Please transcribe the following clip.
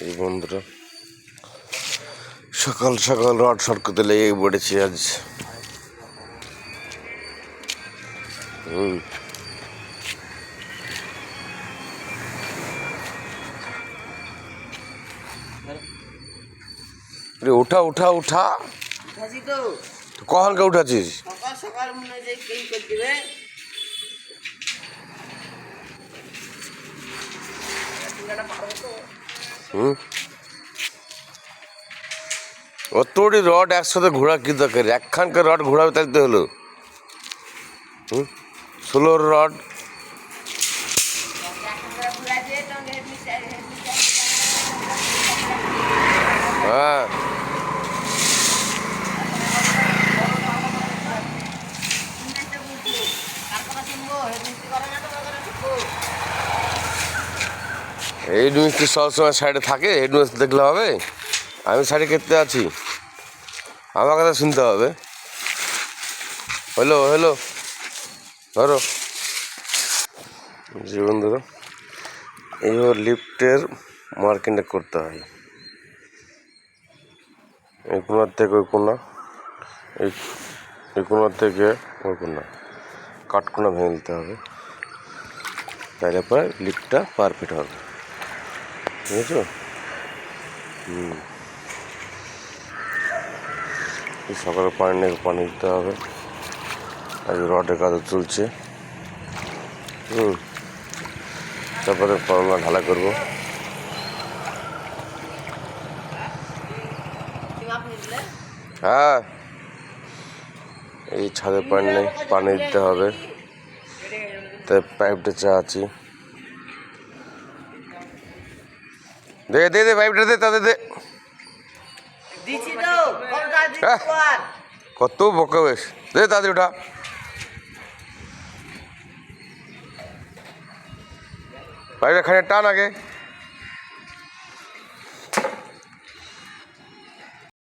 এই বন্ধুরা সকাল সকাল রড শর্ট করতে লেগে পড়েছি আজ। উঠা উঠা উঠা কখন কে উঠাছিস? সকাল সকাল মনে হয় যে কেই করে দিবে। অতটি রড একসাথে ঘোরা কি দরকার? একখানকার রড ঘোরাবে তাইতে হলো। 16 রড হ্যাঁ হেড মিস্ত্রি সবসময় সাইডে থাকে, হেড মিস্ত্রি দেখলে হবে? আমি সাইডে কেটে আছি, আমার কথা শুনতে হবে। হ্যালো হ্যালো ধরো জি বন্ধুরা, এইভাবে লিফটের মার্কিংটা করতে হয়। এই কোনার থেকে ওই কোনা, এই কোনার থেকে ওই কোনা, কাঠকোনা ভেঙে নিতে হবে, তাহলে পরে লিফটটা পারফেক্ট হবে। ঠিক আছে? সকালে পানি দিতে হবে। আজ রডের কাজ চলছে। তারপরে করলা ঢালাই করবো। হ্যাঁ, এই ছাদে পানি দিতে হবে, তাই পাইপটা চাচ্ছি। দে দে দে পাইপটা দে, তাদের দে। কত বকা বেশ, দে তাদের ওঠা। পাইপটা খানিক টান আগে।